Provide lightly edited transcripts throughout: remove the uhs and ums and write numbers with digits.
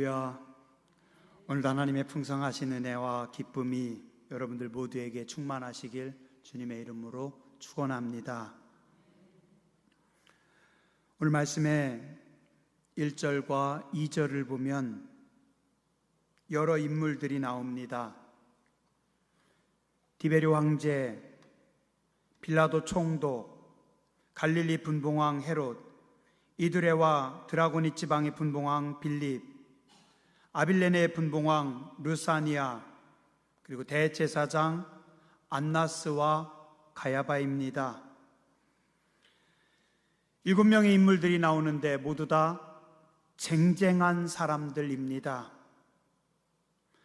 할렐루야. 오늘도 하나님의 풍성하신 은혜와 기쁨이 여러분들 모두에게 충만하시길 주님의 이름으로 축원합니다. 오늘 말씀의 1절과 2절을 보면 여러 인물들이 나옵니다. 디베르 황제, 빌라도 총독, 갈릴리 분봉왕 헤롯, 이두레와 드라고니 지방의 분봉왕 빌립, 아빌레네 분봉왕 루사니아, 그리고 대제사장 안나스와 가야바입니다. 7명의 인물들이 나오는데 모두 다 쟁쟁한 사람들입니다.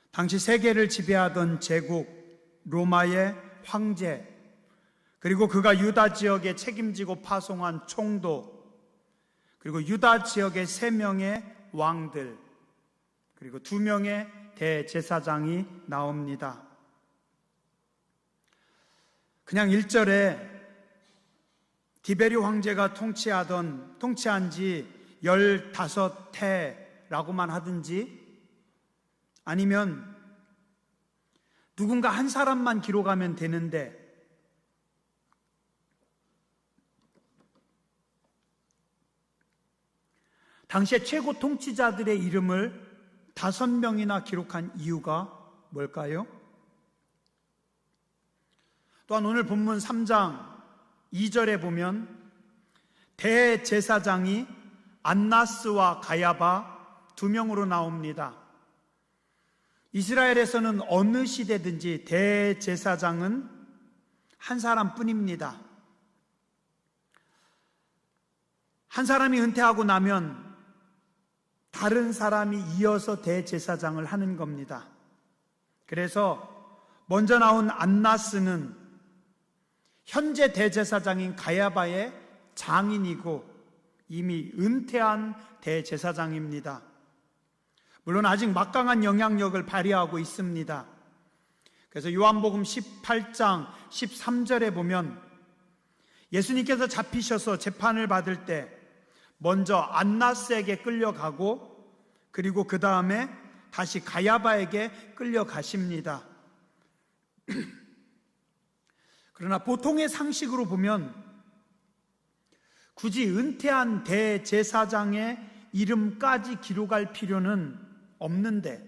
당시 세계를 지배하던 제국 로마의 황제, 그리고 그가 유다 지역에 책임지고 파송한 총독, 그리고 유다 지역의 3명의 왕들, 그리고 2명의 대제사장이 나옵니다. 그냥 1절에 디베르 황제가 통치한 지 15해라고만 하든지, 아니면 누군가 한 사람만 기록하면 되는데 당시의 최고 통치자들의 이름을 5명이나 기록한 이유가 뭘까요? 또한 오늘 본문 3장 2절에 보면 대제사장이 안나스와 가야바 2명으로 나옵니다. 이스라엘에서는 어느 시대든지 대제사장은 한 사람뿐입니다. 한 사람이 은퇴하고 나면 다른 사람이 이어서 대제사장을 하는 겁니다. 그래서 먼저 나온 안나스는 현재 대제사장인 가야바의 장인이고 이미 은퇴한 대제사장입니다. 물론 아직 막강한 영향력을 발휘하고 있습니다. 그래서 요한복음 18장 13절에 보면 예수님께서 잡히셔서 재판을 받을 때 먼저 안나스에게 끌려가고, 그리고 그 다음에 다시 가야바에게 끌려가십니다. 그러나 보통의 상식으로 보면 굳이 은퇴한 대제사장의 이름까지 기록할 필요는 없는데,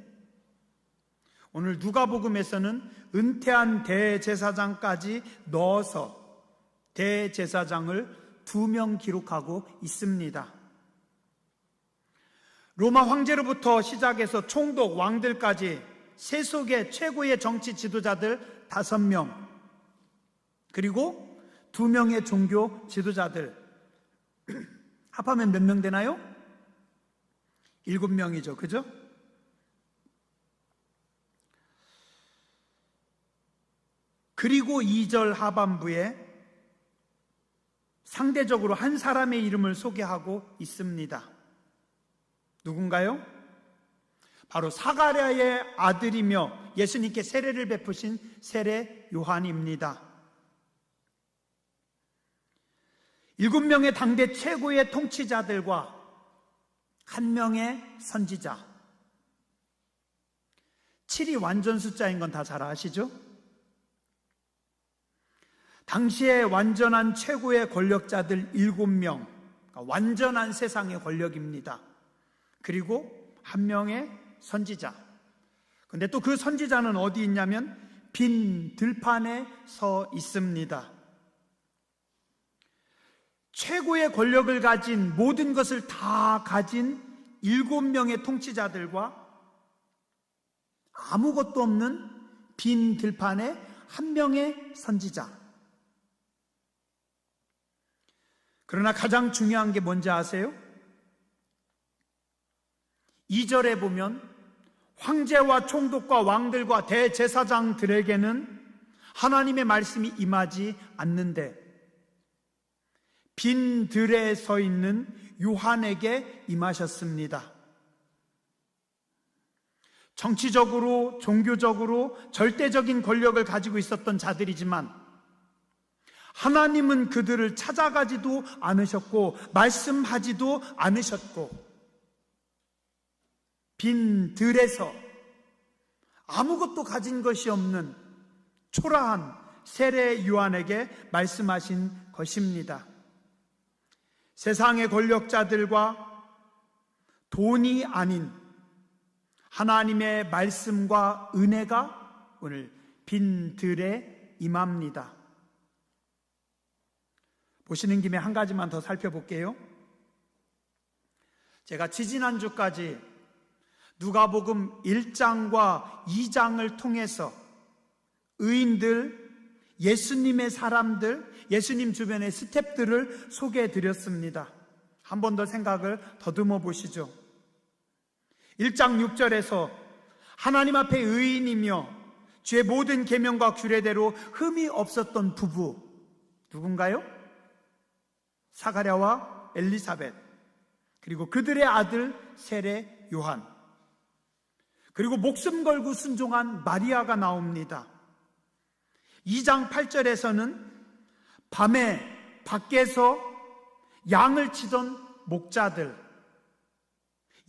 오늘 누가복음에서는 은퇴한 대제사장까지 넣어서 대제사장을 2명 기록하고 있습니다. 로마 황제로부터 시작해서 총독, 왕들까지 세속의 최고의 정치 지도자들 5명, 그리고 2명의 종교 지도자들, 합하면 몇 명 되나요? 7명이죠. 그죠? 그리고 2절 하반부에 상대적으로 한 사람의 이름을 소개하고 있습니다. 누군가요? 바로 사가랴의 아들이며 예수님께 세례를 베푸신 세례 요한입니다. 7명의 당대 최고의 통치자들과 1명의 선지자. 7이 완전 숫자인 건 다 잘 아시죠? 당시에 완전한 최고의 권력자들 7명, 그러니까 완전한 세상의 권력입니다. 그리고 1명의 선지자. 근데 또 그 선지자는 어디 있냐면 빈 들판에 서 있습니다. 최고의 권력을 가진, 모든 것을 다 가진 7명의 통치자들과 아무것도 없는 빈 들판에 1명의 선지자. 그러나 가장 중요한 게 뭔지 아세요? 2절에 보면 황제와 총독과 왕들과 대제사장들에게는 하나님의 말씀이 임하지 않는데 빈 들에 서 있는 요한에게 임하셨습니다. 정치적으로, 종교적으로 절대적인 권력을 가지고 있었던 자들이지만 하나님은 그들을 찾아가지도 않으셨고 말씀하지도 않으셨고 빈 들에서 아무것도 가진 것이 없는 초라한 세례 요한에게 말씀하신 것입니다. 세상의 권력자들과 돈이 아닌 하나님의 말씀과 은혜가 오늘 빈 들에 임합니다. 보시는 김에 한 가지만 더 살펴볼게요. 제가 지지난주까지 누가복음 1장과 2장을 통해서 의인들, 예수님의 사람들, 예수님 주변의 스텝들을 소개해 드렸습니다. 한 번 더 생각을 더듬어 보시죠. 1장 6절에서 하나님 앞에 의인이며 주의 모든 계명과 규례대로 흠이 없었던 부부, 누군가요? 사가랴와 엘리사벳, 그리고 그들의 아들 세례 요한, 그리고 목숨 걸고 순종한 마리아가 나옵니다. 2장 8절에서는 밤에 밖에서 양을 치던 목자들,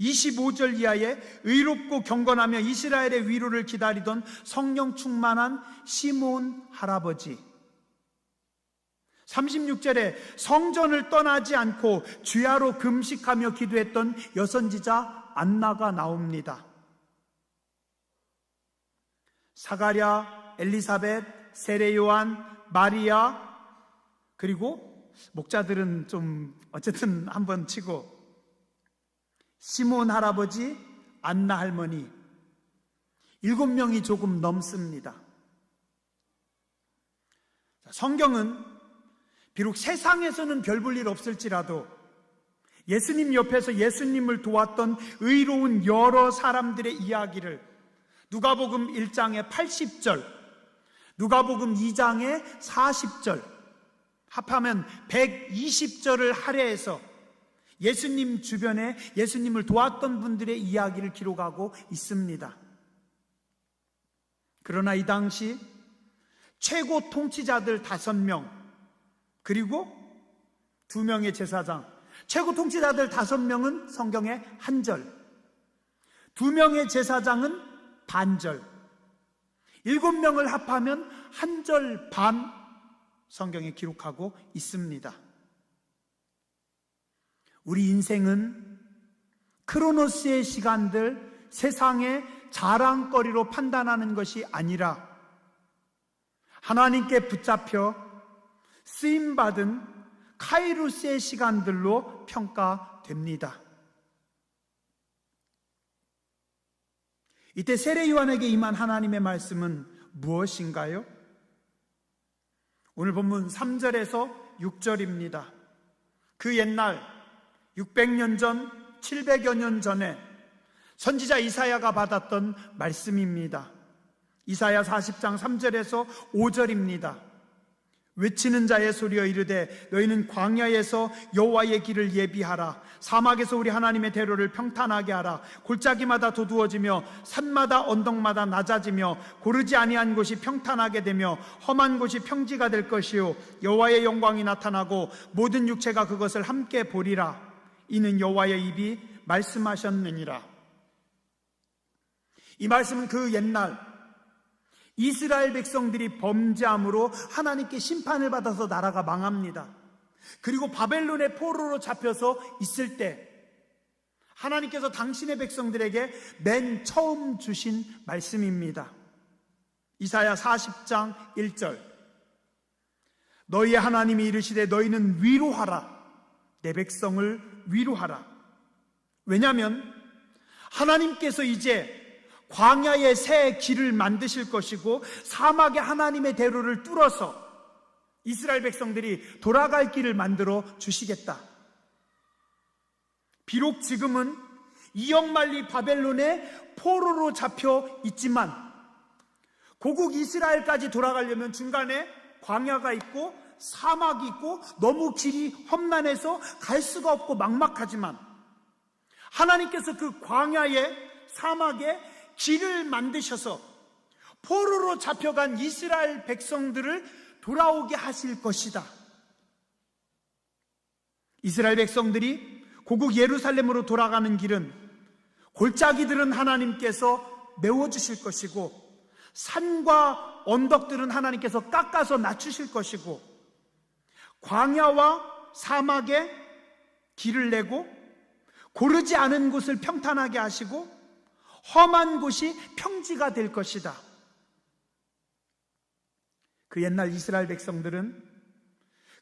25절 이하에 의롭고 경건하며 이스라엘의 위로를 기다리던 성령 충만한 시몬 할아버지, 36절에 성전을 떠나지 않고 주야로 금식하며 기도했던 여선지자 안나가 나옵니다. 사가랴, 엘리사벳, 세례 요한, 마리아, 그리고 목자들은 좀 어쨌든 한번 치고 시몬 할아버지, 안나 할머니, 7명이 조금 넘습니다. 성경은 비록 세상에서는 별 볼 일 없을지라도 예수님 옆에서 예수님을 도왔던 의로운 여러 사람들의 이야기를 누가복음 1장의 80절, 누가복음 2장의 40절, 합하면 120절을 할애해서 예수님 주변에 예수님을 도왔던 분들의 이야기를 기록하고 있습니다. 그러나 이 당시 최고 통치자들 5명, 그리고 2명의 제사장, 최고 통치자들 5명은 성경에 한 절, 2명의 제사장은 반절, 7명을 합하면 한 절 반 성경에 기록하고 있습니다. 우리 인생은 크로노스의 시간들, 세상의 자랑거리로 판단하는 것이 아니라 하나님께 붙잡혀 쓰임받은 카이로스의 시간들로 평가됩니다. 이때 세례 요한에게 임한 하나님의 말씀은 무엇인가요? 오늘 본문 3절에서 6절입니다. 그 옛날 600년 전, 700여 년 전에 선지자 이사야가 받았던 말씀입니다. 이사야 40장 3절에서 5절입니다. 외치는 자의 소리여 이르되 너희는 광야에서 여호와의 길을 예비하라. 사막에서 우리 하나님의 대로를 평탄하게 하라. 골짜기마다 도두어지며 산마다 언덕마다 낮아지며 고르지 아니한 곳이 평탄하게 되며 험한 곳이 평지가 될 것이요 여호와의 영광이 나타나고 모든 육체가 그것을 함께 보리라. 이는 여호와의 입이 말씀하셨느니라. 이 말씀은 그 옛날 이스라엘 백성들이 범죄함으로 하나님께 심판을 받아서 나라가 망합니다. 그리고 바벨론의 포로로 잡혀서 있을 때 하나님께서 당신의 백성들에게 맨 처음 주신 말씀입니다. 이사야 40장 1절, 너희의 하나님이 이르시되 너희는 위로하라. 내 백성을 위로하라. 왜냐하면 하나님께서 이제 광야에 새 길을 만드실 것이고 사막에 하나님의 대로를 뚫어서 이스라엘 백성들이 돌아갈 길을 만들어 주시겠다. 비록 지금은 이역만리 바벨론의 포로로 잡혀 있지만 고국 이스라엘까지 돌아가려면 중간에 광야가 있고 사막이 있고 너무 길이 험난해서 갈 수가 없고 막막하지만 하나님께서 그 광야에 사막에 길을 만드셔서 포로로 잡혀간 이스라엘 백성들을 돌아오게 하실 것이다. 이스라엘 백성들이 고국 예루살렘으로 돌아가는 길은 골짜기들은 하나님께서 메워주실 것이고 산과 언덕들은 하나님께서 깎아서 낮추실 것이고 광야와 사막에 길을 내고 고르지 않은 곳을 평탄하게 하시고 험한 곳이 평지가 될 것이다. 그 옛날 이스라엘 백성들은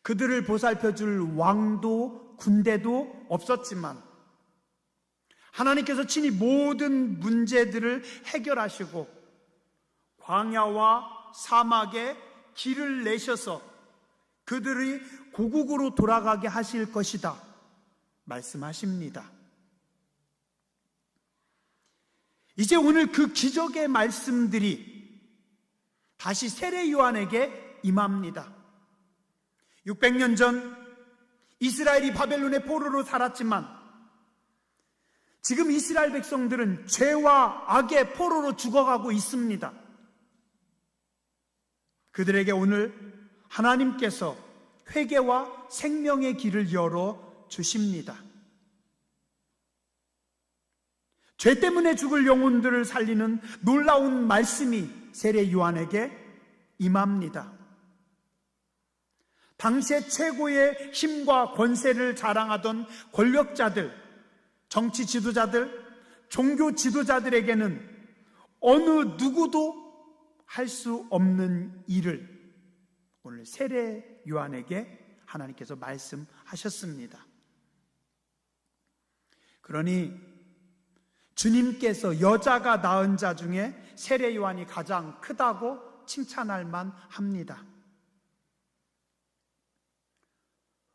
그들을 보살펴줄 왕도 군대도 없었지만 하나님께서 친히 모든 문제들을 해결하시고 광야와 사막에 길을 내셔서 그들이 고국으로 돌아가게 하실 것이다 말씀하십니다. 이제 오늘 그 기적의 말씀들이 다시 세례 요한에게 임합니다. 600년 전 이스라엘이 바벨론의 포로로 살았지만 지금 이스라엘 백성들은 죄와 악의 포로로 죽어가고 있습니다. 그들에게 오늘 하나님께서 회개와 생명의 길을 열어 주십니다. 죄 때문에 죽을 영혼들을 살리는 놀라운 말씀이 세례 요한에게 임합니다. 당시의 최고의 힘과 권세를 자랑하던 권력자들, 정치 지도자들, 종교 지도자들에게는 어느 누구도 할 수 없는 일을 오늘 세례 요한에게 하나님께서 말씀하셨습니다. 그러니 주님께서 여자가 낳은 자 중에 세례 요한이 가장 크다고 칭찬할 만합니다.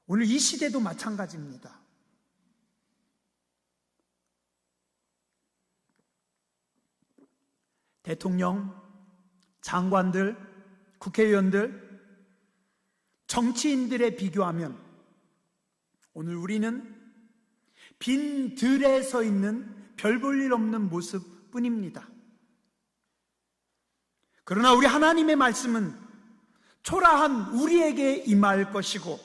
오늘 이 시대도 마찬가지입니다. 대통령, 장관들, 국회의원들, 정치인들에 비교하면 오늘 우리는 빈 들에 서 있는 별 볼 일 없는 모습 뿐입니다. 그러나 우리 하나님의 말씀은 초라한 우리에게 임할 것이고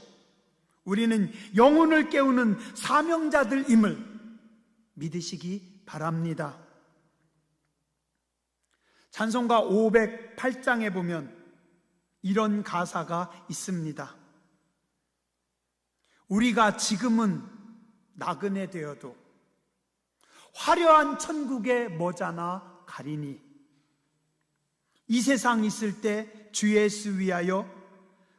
우리는 영혼을 깨우는 사명자들임을 믿으시기 바랍니다. 찬송가 508장에 보면 이런 가사가 있습니다. 우리가 지금은 나그네 되어도 화려한 천국에 머자나 가리니 이 세상 있을 때 주 예수 위하여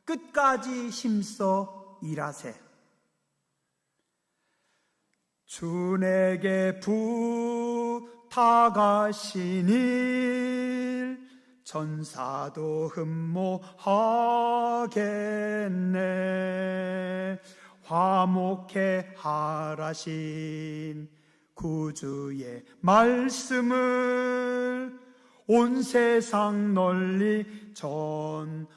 끝까지 힘써 일하세. 주 내게 부탁하신 일 천사도 흠모하겠네. 화목해 하라신 구주의 말씀을 온 세상 널리 전하세.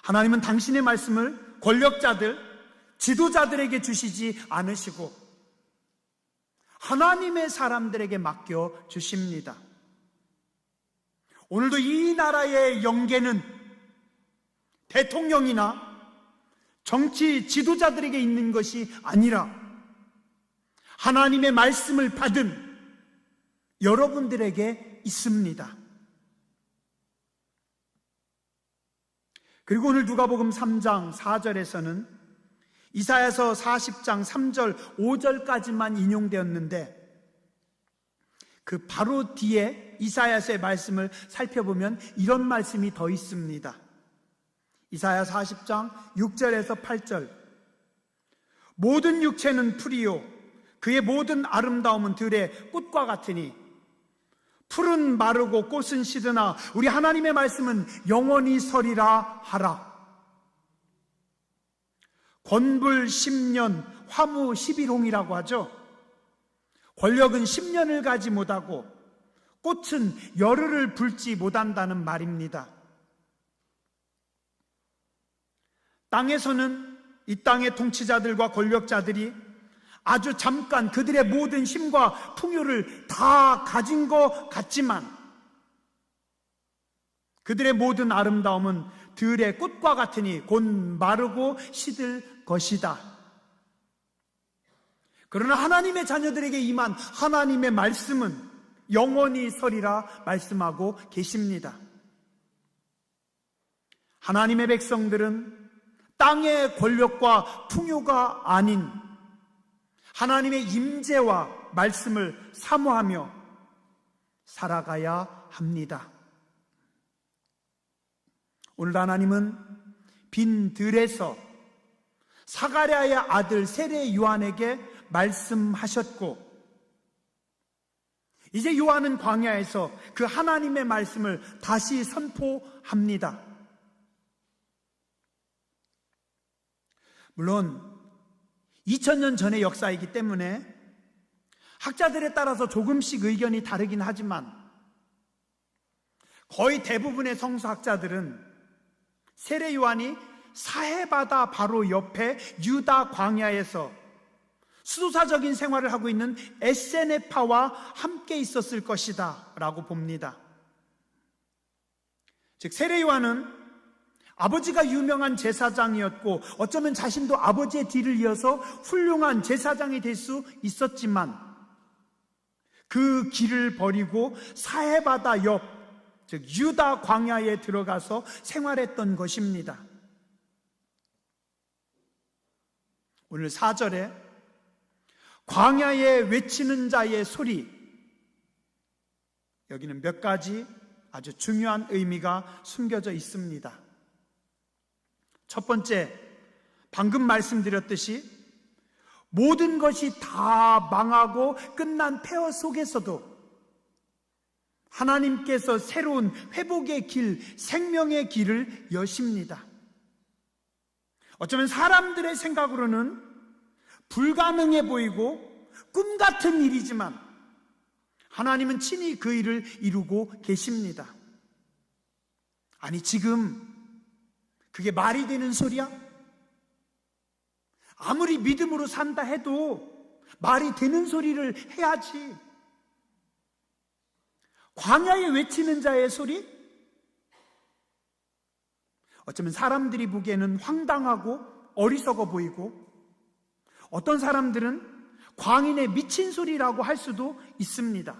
하나님은 당신의 말씀을 권력자들, 지도자들에게 주시지 않으시고 하나님의 사람들에게 맡겨 주십니다. 오늘도 이 나라의 영계는 대통령이나 정치 지도자들에게 있는 것이 아니라 하나님의 말씀을 받은 여러분들에게 있습니다. 그리고 오늘 누가복음 3장 4절에서는 이사야서 40장 3절 5절까지만 인용되었는데 그 바로 뒤에 이사야서의 말씀을 살펴보면 이런 말씀이 더 있습니다. 이사야 40장 6절에서 8절 모든 육체는 풀이요 그의 모든 아름다움은 들의 꽃과 같으니 풀은 마르고 꽃은 시드나 우리 하나님의 말씀은 영원히 서리라 하라. 권불 10년 화무 11홍이라고 하죠. 권력은 10년을 가지 못하고 꽃은 열흘을 불지 못한다는 말입니다. 땅에서는 이 땅의 통치자들과 권력자들이 아주 잠깐 그들의 모든 힘과 풍요를 다 가진 것 같지만 그들의 모든 아름다움은 들의 꽃과 같으니 곧 마르고 시들 것이다. 그러나 하나님의 자녀들에게 임한 하나님의 말씀은 영원히 서리라 말씀하고 계십니다. 하나님의 백성들은 땅의 권력과 풍요가 아닌 하나님의 임재와 말씀을 사모하며 살아가야 합니다. 오늘 하나님은 빈 들에서 사가랴의 아들 세례 요한에게 말씀하셨고, 이제 요한은 광야에서 그 하나님의 말씀을 다시 선포합니다. 물론 2000년 전의 역사이기 때문에 학자들에 따라서 조금씩 의견이 다르긴 하지만 거의 대부분의 성서학자들은 세례 요한이 사해바다 바로 옆에 유다 광야에서 수도사적인 생활을 하고 있는 에세네파와 함께 있었을 것이다 라고 봅니다. 즉 세례 요한은 아버지가 유명한 제사장이었고 어쩌면 자신도 아버지의 뒤를 이어서 훌륭한 제사장이 될 수 있었지만 그 길을 버리고 사해바다 옆, 즉 유다 광야에 들어가서 생활했던 것입니다. 오늘 4절에 광야에 외치는 자의 소리, 여기는 몇 가지 아주 중요한 의미가 숨겨져 있습니다. 첫 번째, 방금 말씀드렸듯이 모든 것이 다 망하고 끝난 폐허 속에서도 하나님께서 새로운 회복의 길, 생명의 길을 여십니다. 어쩌면 사람들의 생각으로는 불가능해 보이고 꿈 같은 일이지만 하나님은 친히 그 일을 이루고 계십니다. 아니, 지금 그게 말이 되는 소리야? 아무리 믿음으로 산다 해도 말이 되는 소리를 해야지. 광야에 외치는 자의 소리? 어쩌면 사람들이 보기에는 황당하고 어리석어 보이고 어떤 사람들은 광인의 미친 소리라고 할 수도 있습니다.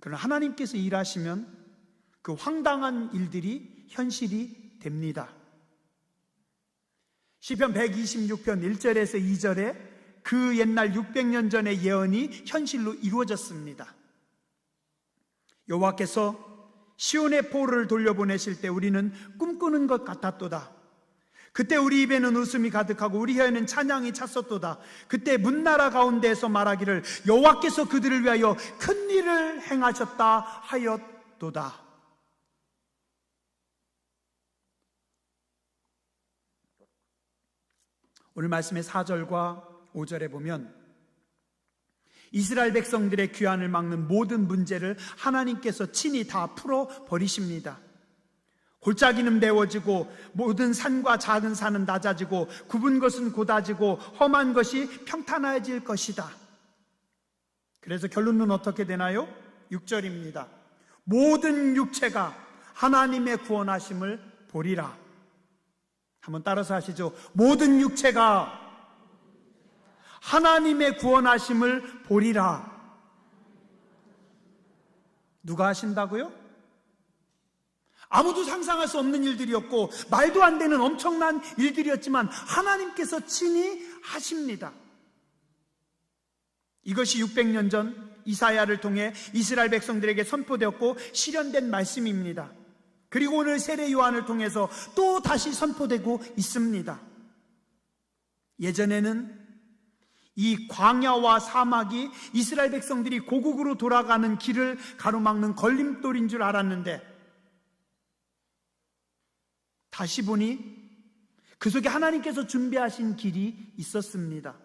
그러나 하나님께서 일하시면 그 황당한 일들이 현실이 됩니다. 시편 126편 1절에서 2절에 그 옛날 600년 전의 예언이 현실로 이루어졌습니다. 여호와께서 시온의 포로를 돌려보내실 때 우리는 꿈꾸는 것 같았도다. 그때 우리 입에는 웃음이 가득하고 우리 혀에는 찬양이 찼었도다. 그때 문나라 가운데에서 말하기를 여호와께서 그들을 위하여 큰 일을 행하셨다 하였도다. 오늘 말씀의 4절과 5절에 보면 이스라엘 백성들의 귀환을 막는 모든 문제를 하나님께서 친히 다 풀어버리십니다. 골짜기는 메워지고 모든 산과 작은 산은 낮아지고 굽은 것은 곧아지고 험한 것이 평탄해질 것이다. 그래서 결론은 어떻게 되나요? 6절입니다. 모든 육체가 하나님의 구원하심을 보리라. 한번 따라서 하시죠. 모든 육체가 하나님의 구원하심을 보리라. 누가 하신다고요? 아무도 상상할 수 없는 일들이었고 말도 안 되는 엄청난 일들이었지만 하나님께서 친히 하십니다. 이것이 600년 전 이사야를 통해 이스라엘 백성들에게 선포되었고 실현된 말씀입니다. 그리고 오늘 세례 요한을 통해서 또 다시 선포되고 있습니다. 예전에는 이 광야와 사막이 이스라엘 백성들이 고국으로 돌아가는 길을 가로막는 걸림돌인 줄 알았는데 다시 보니 그 속에 하나님께서 준비하신 길이 있었습니다.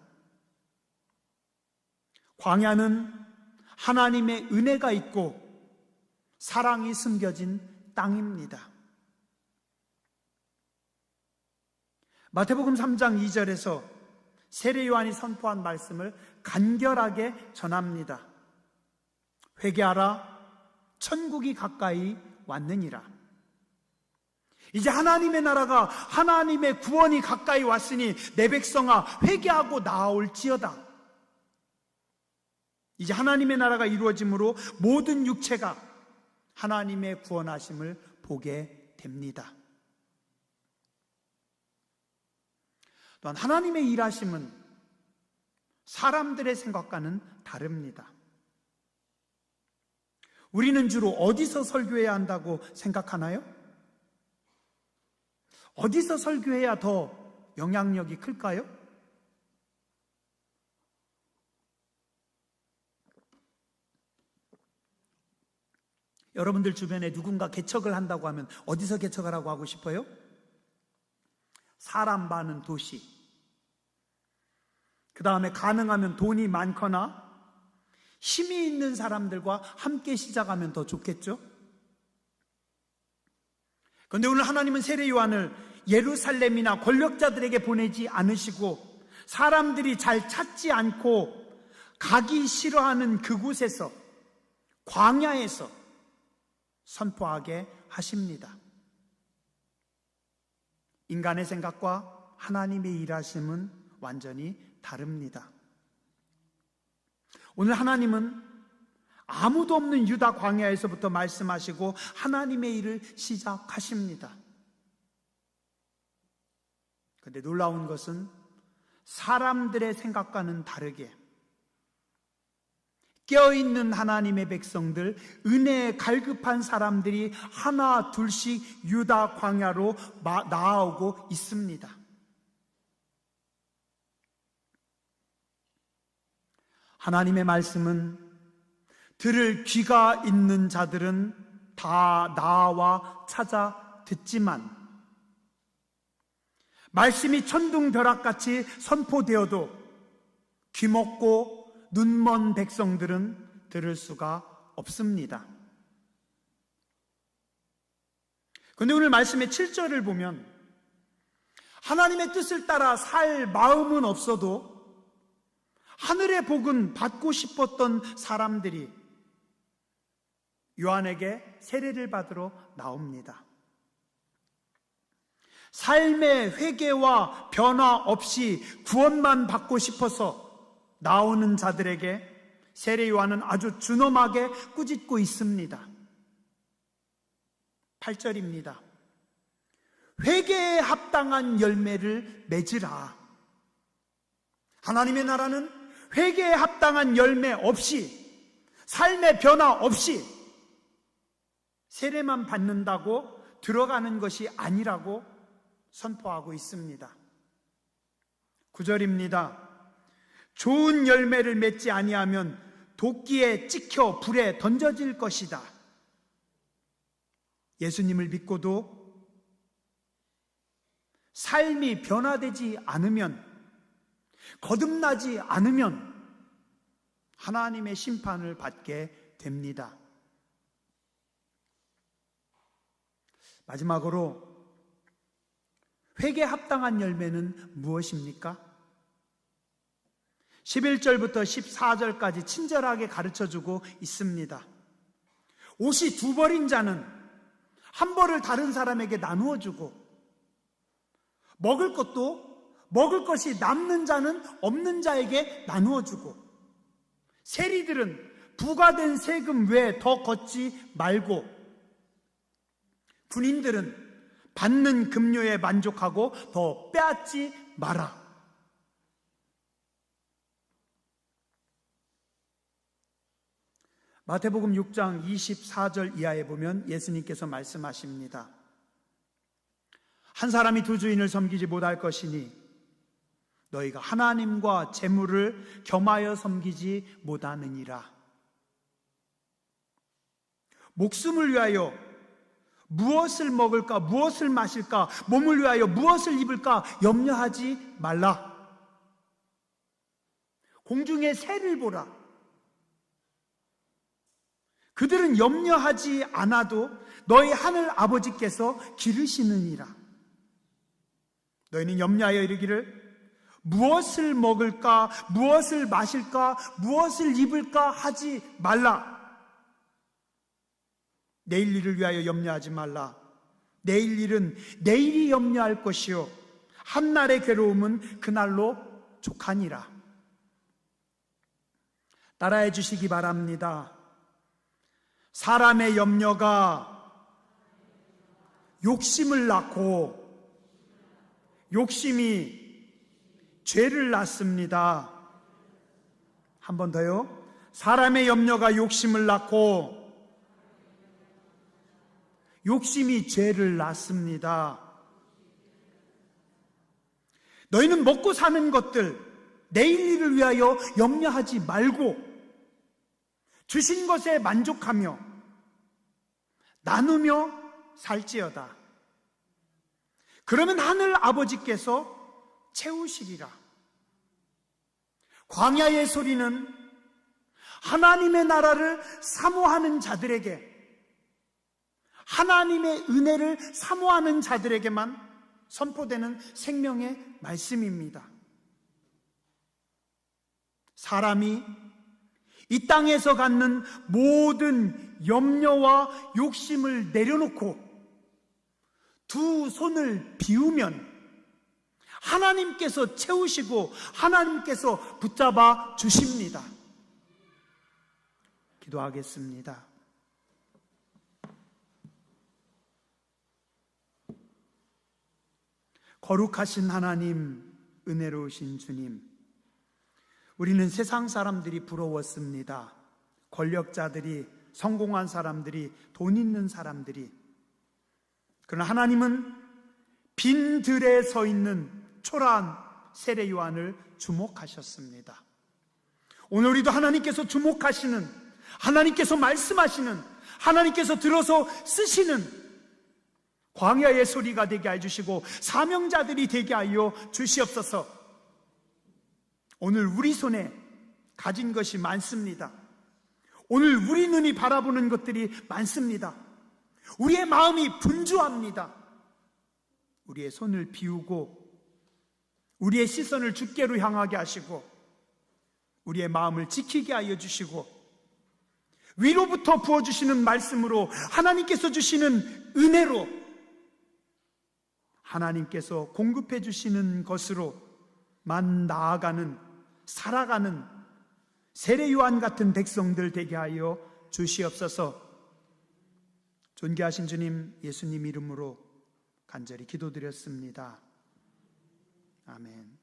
광야는 하나님의 은혜가 있고 사랑이 숨겨진 땅입니다. 마태복음 3장 2절에서 세례 요한이 선포한 말씀을 간결하게 전합니다. 회개하라, 천국이 가까이 왔느니라. 이제 하나님의 나라가, 하나님의 구원이 가까이 왔으니 내 백성아 회개하고 나아올지어다. 이제 하나님의 나라가 이루어짐으로 모든 육체가 하나님의 구원하심을 보게 됩니다. 또한 하나님의 일하심은 사람들의 생각과는 다릅니다. 우리는 주로 어디서 설교해야 한다고 생각하나요? 어디서 설교해야 더 영향력이 클까요? 여러분들 주변에 누군가 개척을 한다고 하면 어디서 개척하라고 하고 싶어요? 사람 많은 도시, 그 다음에 가능하면 돈이 많거나 힘이 있는 사람들과 함께 시작하면 더 좋겠죠? 그런데 오늘 하나님은 세례 요한을 예루살렘이나 권력자들에게 보내지 않으시고 사람들이 잘 찾지 않고 가기 싫어하는 그곳에서, 광야에서 선포하게 하십니다. 인간의 생각과 하나님의 일하심은 완전히 다릅니다. 오늘 하나님은 아무도 없는 유다 광야에서부터 말씀하시고 하나님의 일을 시작하십니다. 그런데 놀라운 것은 사람들의 생각과는 다르게 깨어있는 하나님의 백성들, 은혜에 갈급한 사람들이 하나 둘씩 유다 광야로 나아오고 있습니다. 하나님의 말씀은 들을 귀가 있는 자들은 다 나와 찾아 듣지만 말씀이 천둥벼락같이 선포되어도 귀먹고 눈먼 백성들은 들을 수가 없습니다. 그런데 오늘 말씀의 7절을 보면 하나님의 뜻을 따라 살 마음은 없어도 하늘의 복은 받고 싶었던 사람들이 요한에게 세례를 받으러 나옵니다. 삶의 회개와 변화 없이 구원만 받고 싶어서 나오는 자들에게 세례 요한은 아주 준엄하게 꾸짖고 있습니다. 8절입니다. 회개에 합당한 열매를 맺으라. 하나님의 나라는 회개에 합당한 열매 없이, 삶의 변화 없이 세례만 받는다고 들어가는 것이 아니라고 선포하고 있습니다. 9절입니다. 좋은 열매를 맺지 아니하면 도끼에 찍혀 불에 던져질 것이다. 예수님을 믿고도 삶이 변화되지 않으면, 거듭나지 않으면 하나님의 심판을 받게 됩니다. 마지막으로 회개에 합당한 열매는 무엇입니까? 11절부터 14절까지 친절하게 가르쳐주고 있습니다. 옷이 두 벌인 자는 한 벌을 다른 사람에게 나누어 주고, 먹을 것이 남는 자는 없는 자에게 나누어 주고, 세리들은 부과된 세금 외에 더 걷지 말고, 군인들은 받는 급료에 만족하고 더 빼앗지 마라. 마태복음 6장 24절 이하에 보면 예수님께서 말씀하십니다. 한 사람이 두 주인을 섬기지 못할 것이니 너희가 하나님과 재물을 겸하여 섬기지 못하느니라. 목숨을 위하여 무엇을 먹을까, 무엇을 마실까, 몸을 위하여 무엇을 입을까 염려하지 말라. 공중의 새를 보라. 그들은 염려하지 않아도 너희 하늘 아버지께서 기르시느니라. 너희는 염려하여 이르기를 무엇을 먹을까, 무엇을 마실까, 무엇을 입을까 하지 말라. 내일 일을 위하여 염려하지 말라. 내일 일은 내일이 염려할 것이요 한날의 괴로움은 그날로 족하니라. 따라해 주시기 바랍니다. 사람의 염려가 욕심을 낳고 욕심이 죄를 낳습니다. 한 번 더요. 사람의 염려가 욕심을 낳고 욕심이 죄를 낳습니다. 너희는 먹고 사는 것들, 내일 일을 위하여 염려하지 말고 주신 것에 만족하며 나누며 살지어다. 그러면 하늘 아버지께서 채우시리라. 광야의 소리는 하나님의 나라를 사모하는 자들에게, 하나님의 은혜를 사모하는 자들에게만 선포되는 생명의 말씀입니다. 사람이 이 땅에서 갖는 모든 염려와 욕심을 내려놓고 두 손을 비우면 하나님께서 채우시고 하나님께서 붙잡아 주십니다. 기도하겠습니다. 거룩하신 하나님, 은혜로우신 주님, 우리는 세상 사람들이 부러웠습니다. 권력자들이, 성공한 사람들이, 돈 있는 사람들이. 그러나 하나님은 빈 들에 서 있는 초라한 세례 요한을 주목하셨습니다. 오늘 우리도 하나님께서 주목하시는, 하나님께서 말씀하시는, 하나님께서 들어서 쓰시는 광야의 소리가 되게 해주시고 사명자들이 되게 하여 주시옵소서. 오늘 우리 손에 가진 것이 많습니다. 오늘 우리 눈이 바라보는 것들이 많습니다. 우리의 마음이 분주합니다. 우리의 손을 비우고 우리의 시선을 주께로 향하게 하시고 우리의 마음을 지키게 하여 주시고 위로부터 부어주시는 말씀으로 하나님께서 주시는 은혜로 하나님께서 공급해 주시는 것으로만 나아가는, 살아가는 세례 요한 같은 백성들 되게 하여 주시옵소서. 존귀하신 주님, 예수님 이름으로 간절히 기도드렸습니다. 아멘.